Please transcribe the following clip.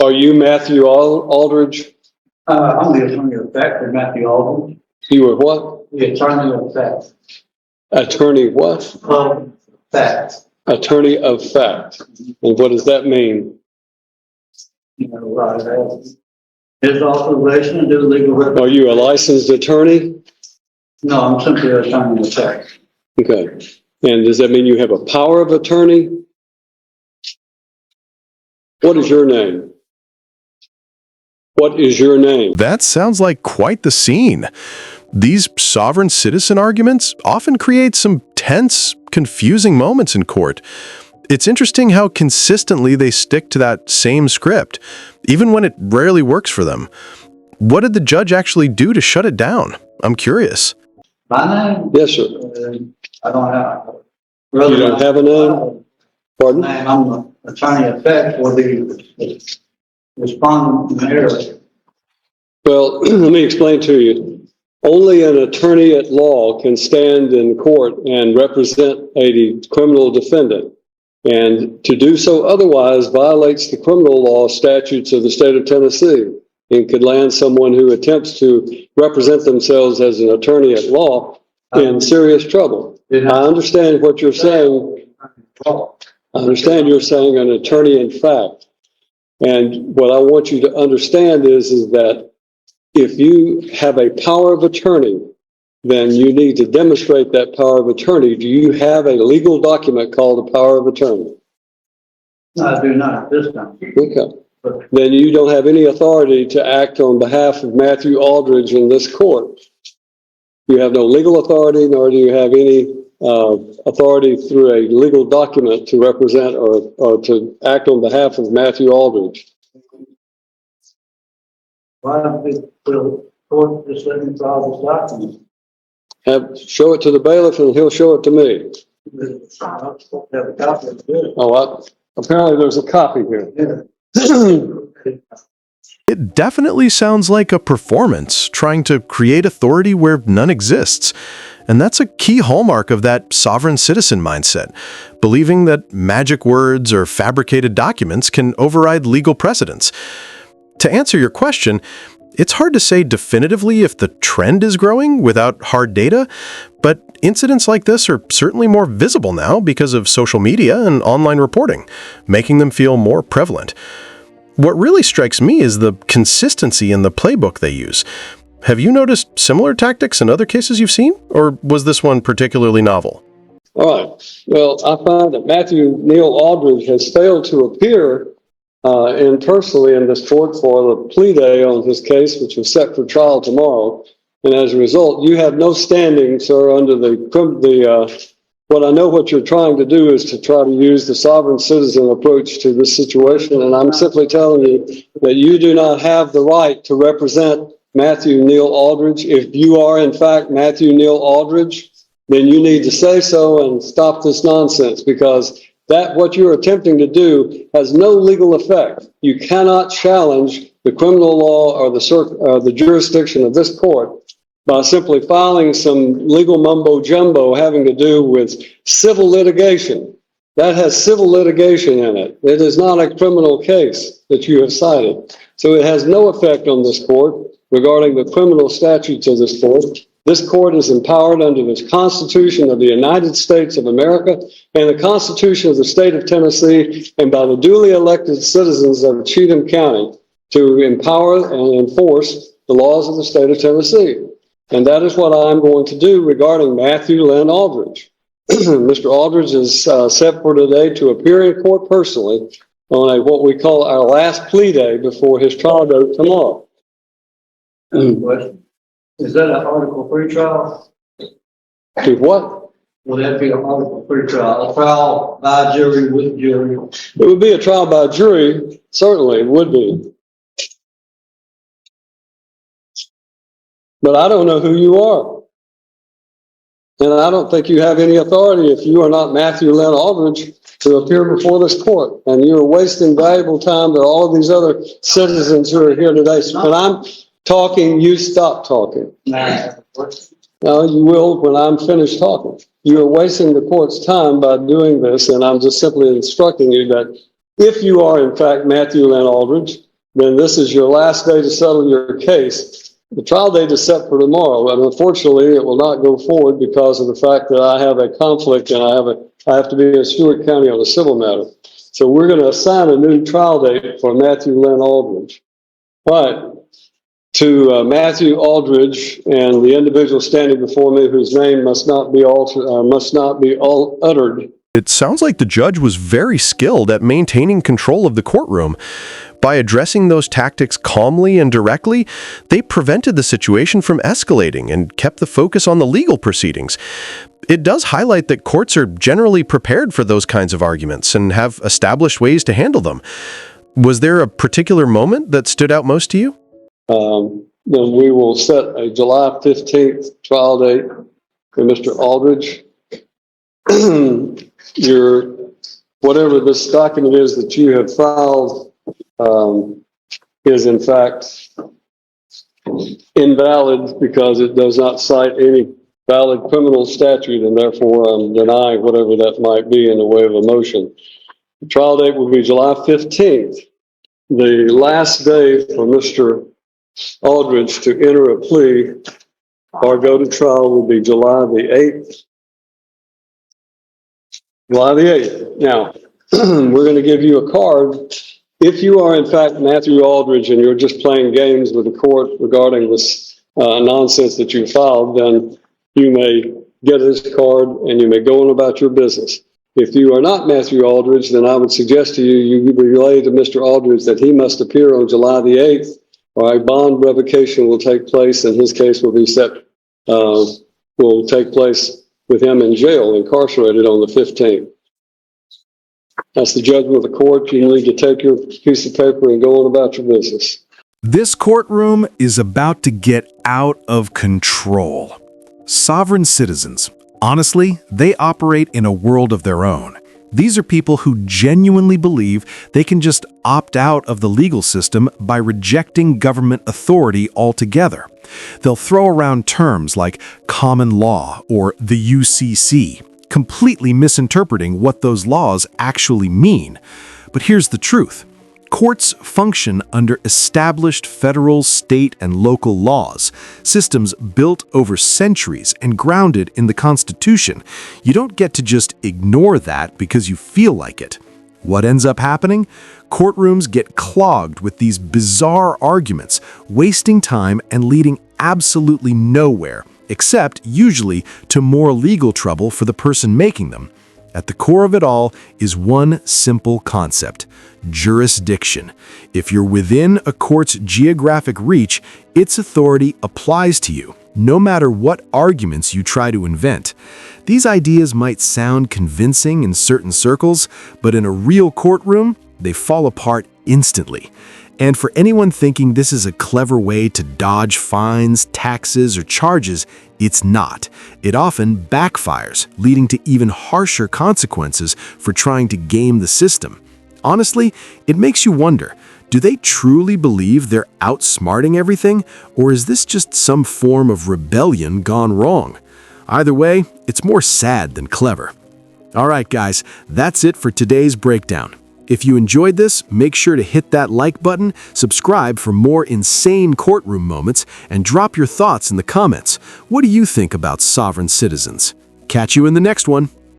Are you Matthew Aldridge? I'm the attorney of fact for Matthew Aldridge. You were what? The attorney of fact. Attorney what? Of fact. Attorney of fact. And what does that mean? You know, right. His authorization to do legal representation. Are you a licensed attorney? No, I'm simply an attorney of fact. Okay. And does that mean you have a power of attorney? What is your name? What is your name? That sounds like quite the scene. These sovereign citizen arguments often create some tense, confusing moments in court. It's interesting how consistently they stick to that same script, even when it rarely works for them. What did the judge actually do to shut it down? I'm curious. My name? Yes, sir. I don't have. You don't have a name? Pardon? I'm the attorney of fact for the respondent mayor. Well, let me explain to you. Only an attorney at law can stand in court and represent a criminal defendant. And to do so otherwise violates the criminal law statutes of the state of Tennessee and could land someone who attempts to represent themselves as an attorney at law in serious trouble. I understand what you're saying. I understand you're saying an attorney in fact. And what I want you to understand is that if you have a power of attorney, then you need to demonstrate that power of attorney. Do you have a legal document called a power of attorney? No, I do not at this time. Okay. Then you don't have any authority to act on behalf of Matthew Aldridge in this court. You have no legal authority, nor do you have any authority through a legal document to represent or to act on behalf of Matthew Aldridge. Why don't we court just let me file this document? Show it to the bailiff and he'll show it to me. Apparently there's a copy here. It definitely sounds like a performance, trying to create authority where none exists. And that's a key hallmark of that sovereign citizen mindset, believing that magic words or fabricated documents can override legal precedents. To answer your question, it's hard to say definitively if the trend is growing without hard data, but incidents like this are certainly more visible now because of social media and online reporting, making them feel more prevalent. What really strikes me is the consistency in the playbook they use. Have you noticed similar tactics in other cases you've seen, or was this one particularly novel? All right. Well, I find that Matthew Neal Aldridge has failed to appear personally in this court for the plea day on his case, which is set for trial tomorrow. And as a result, you have no standing, sir, under what I know what you're trying to do is to try to use the sovereign citizen approach to this situation. And I'm simply telling you that you do not have the right to represent Matthew Neal Aldridge. If you are, in fact, Matthew Neal Aldridge, then you need to say so and stop this nonsense, because what you're attempting to do has no legal effect. You cannot challenge the criminal law or the jurisdiction of this court by simply filing some legal mumbo jumbo having to do with civil litigation. That has civil litigation in it. It is not a criminal case that you have cited. So it has no effect on this court regarding the criminal statutes of this court. This court is empowered under the Constitution of the United States of America and the Constitution of the state of Tennessee, and by the duly elected citizens of Cheatham County to empower and enforce the laws of the state of Tennessee. And that is what I'm going to do regarding Matthew Lynn Aldridge. Mr. Aldridge is set for today to appear in court personally on what we call our last plea day before his trial date tomorrow. Question. Is that an Article 3 trial? To what? Will that be an Article 3 trial? A trial by jury with jury? It would be a trial by jury. Certainly it would be. But I don't know who you are. And I don't think you have any authority if you are not Matthew Lynn Aldridge to appear before this court. And you're wasting valuable time to all of these other citizens who are here today. So when I'm talking, you stop talking. No, you will when I'm finished talking. You are wasting the court's time by doing this, and I'm just simply instructing you that if you are, in fact, Matthew Lynn Aldridge, then this is your last day to settle your case. The trial date is set for tomorrow, and unfortunately, it will not go forward because of the fact that I have a conflict and I have to be in Stewart County on a civil matter. So we're going to assign a new trial date for Matthew Lynn Aldridge. But to Matthew Aldridge and the individual standing before me, whose name must not be uttered. It sounds like the judge was very skilled at maintaining control of the courtroom. By addressing those tactics calmly and directly, they prevented the situation from escalating and kept the focus on the legal proceedings. It does highlight that courts are generally prepared for those kinds of arguments and have established ways to handle them. Was there a particular moment that stood out most to you? Then we will set a July 15th trial date for Mr. Aldridge. Whatever this document is that you have filed is in fact invalid because it does not cite any valid criminal statute, and therefore I'm denying whatever that might be in the way of a motion. The trial date will be July 15th. The last day for Mr. Aldridge to enter a plea or go to trial will be July the 8th. July the 8th. Now, we're going to give you a card. If you are, in fact, Matthew Aldridge and you're just playing games with the court regarding this nonsense that you filed, then you may get this card and you may go on about your business. If you are not Matthew Aldridge, then I would suggest to you, you relay to Mr. Aldridge that he must appear on July the 8th, or a bond revocation will take place, and his case will be will take place with him in jail, incarcerated on the 15th. That's the judgment of the court. You need to take your piece of paper and go on about your business. This courtroom is about to get out of control. Sovereign citizens, honestly, they operate in a world of their own. These are people who genuinely believe they can just opt out of the legal system by rejecting government authority altogether. They'll throw around terms like common law or the UCC, completely misinterpreting what those laws actually mean. But here's the truth. Courts function under established federal, state, and local laws, systems built over centuries and grounded in the Constitution. You don't get to just ignore that because you feel like it. What ends up happening? Courtrooms get clogged with these bizarre arguments, wasting time and leading absolutely nowhere, except usually to more legal trouble for the person making them. At the core of it all is one simple concept: jurisdiction. If you're within a court's geographic reach, its authority applies to you, no matter what arguments you try to invent. These ideas might sound convincing in certain circles, but in a real courtroom, they fall apart instantly. And for anyone thinking this is a clever way to dodge fines, taxes, or charges, it's not. It often backfires, leading to even harsher consequences for trying to game the system. Honestly, it makes you wonder, do they truly believe they're outsmarting everything, or is this just some form of rebellion gone wrong? Either way, it's more sad than clever. All right, guys, that's it for today's breakdown. If you enjoyed this, make sure to hit that like button, subscribe for more insane courtroom moments, and drop your thoughts in the comments. What do you think about sovereign citizens? Catch you in the next one.